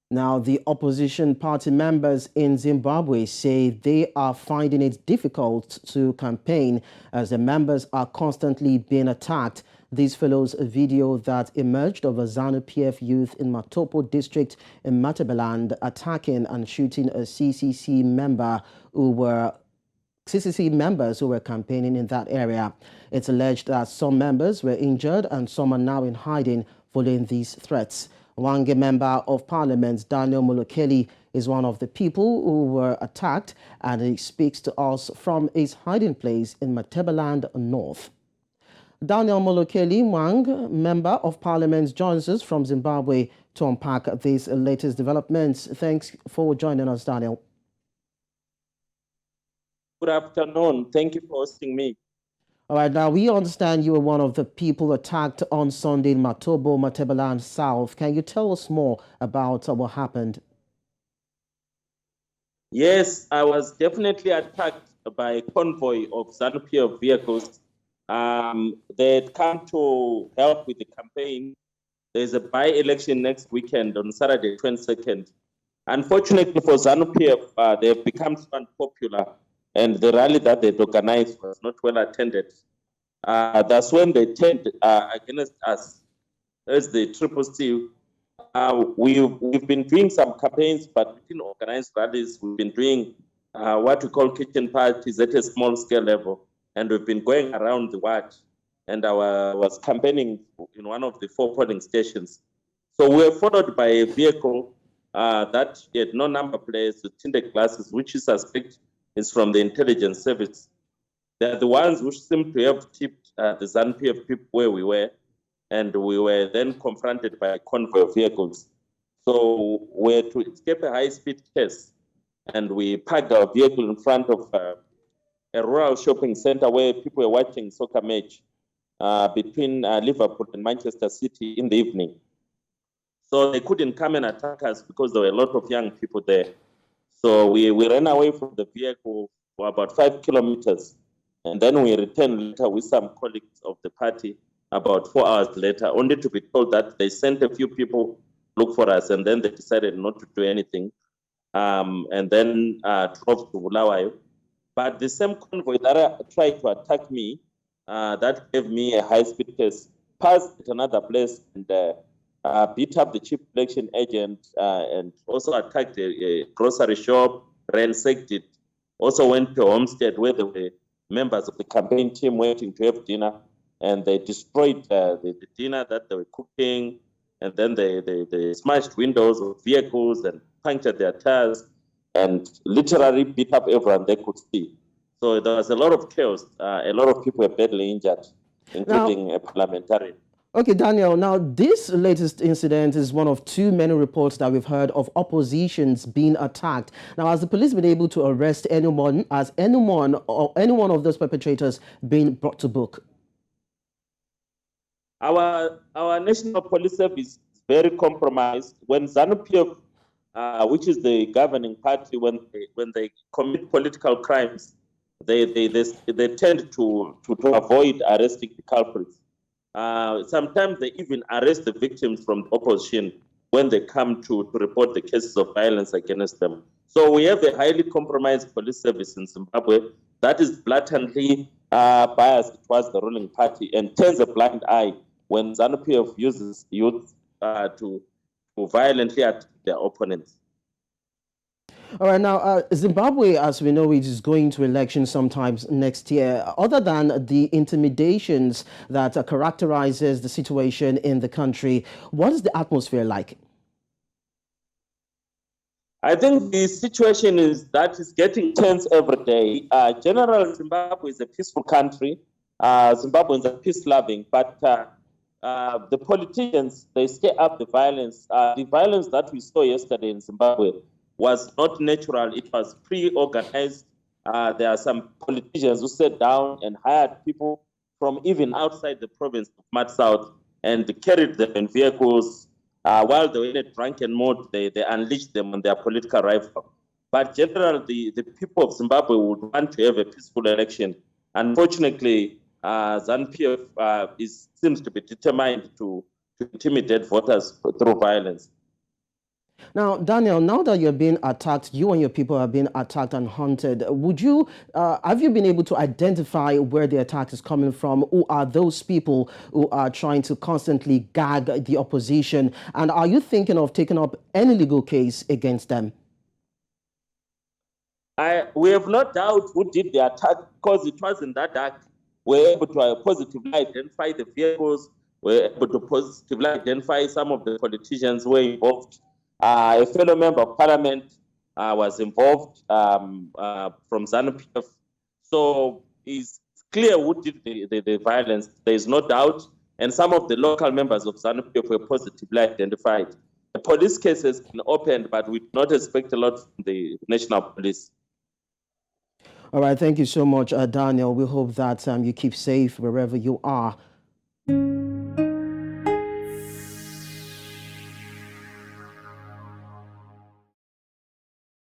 Now, the opposition party members in Zimbabwe say they are finding it difficult to campaign as the members are constantly being attacked. This follows a video that emerged of a Zanu Pf youth in Matopo district in Matebeland attacking and shooting a CCC members who were campaigning in that area. It's alleged that some members were injured and some are now in hiding following these threats. Hwange Member of Parliament Molokeli is one of the people who were attacked, and he speaks to us from his hiding place in Matebeland North. Molokeli, Hwange Member of Parliament, joins us from Zimbabwe to unpack these latest developments. Thanks for joining us, Daniel. Good afternoon. Thank you for hosting me. All right, now we understand you were one of the people attacked on Sunday in Matopo, Matebeland South. Can you tell us more about what happened? Yes, I was definitely attacked by a convoy of Zanu Pf vehicles. They had come to help with the campaign. There's a by-election next weekend on Saturday, 22nd. Unfortunately for Zanu Pf, they've become so unpopular, and the rally that they'd organized was not well attended. That's when they turned against us as the Triple C. We've been doing some campaigns, but we didn't organize rallies. We've been doing what we call kitchen parties at a small scale level, and we've been going around the ward. And I was campaigning in one of the 4 polling stations. So we were followed by a vehicle that had no number plates with tinted glasses, which we suspect is from the intelligence service. They're the ones which seem to have tipped the Zanu Pf people where we were, and we were then confronted by a convoy of vehicles. So we had to escape a high-speed chase, and we parked our vehicle in front of a rural shopping center where people were watching soccer match between Liverpool and Manchester City in the evening. So they couldn't come and attack us because there were a lot of young people there. So we ran away from the vehicle for about 5 kilometers. And then we returned later with some colleagues of the party about 4 hours later, only to be told that they sent a few people look for us, and then they decided not to do anything, and then drove to Bulawayo. But the same convoy that tried to attack me, that gave me a high-speed chase, passed at another place and beat up the chief election agent, and also attacked a grocery shop, ransacked it, also went to a homestead where there were members of the campaign team waiting to have dinner, and they destroyed the dinner that they were cooking, and then they smashed windows of vehicles and punctured their tires and literally beat up everyone they could see. So there was a lot of chaos. A lot of people were badly injured, including a parliamentarian. Okay, Daniel, now this latest incident is one of too many reports that we've heard of oppositions being attacked. Now, has the police been able to arrest anyone? Has anyone or any one of those perpetrators been brought to book? Our National Police Service is very compromised. When Zanu Pf, which is the governing party, when they commit political crimes, they tend to avoid arresting the culprits. Sometimes they even arrest the victims from the opposition when they come to report the cases of violence against them. So we have a highly compromised police service in Zimbabwe that is blatantly biased towards the ruling party and turns a blind eye when Zanu Pf uses youth to violently attack their opponents. All right, now, Zimbabwe, as we know, it is going to elections sometimes next year. Other than the intimidations that characterizes the situation in the country, what is the atmosphere like? I think the situation is that it's getting tense every day. General Zimbabwe is a peaceful country. Zimbabweans are peace-loving, but the politicians, they stir up the violence. The violence that we saw yesterday in Zimbabwe was not natural. It was pre-organized. There are some politicians who sat down and hired people from even outside the province of Mat South and carried them in vehicles. While they were in a drunken mode, they unleashed them on their political rival. But generally, the people of Zimbabwe would want to have a peaceful election. Unfortunately, Zanu Pf seems to be determined to intimidate voters through violence. Now, Daniel, now that you're being attacked, you and your people are being attacked and hunted, would you, have you been able to identify where the attack is coming from? Who are those people who are trying to constantly gag the opposition? And are you thinking of taking up any legal case against them? We have no doubt who did the attack because it wasn't that dark. We're able to positively identify the vehicles. We're able to positively identify some of the politicians who were involved. A fellow member of parliament was involved from Zanu Pf. So it's clear who did the violence. There is no doubt. And some of the local members of Zanu Pf were positively identified. The police case has been opened, but we do not expect a lot from the national police. All right, thank you so much, Daniel. We hope that you keep safe wherever you are.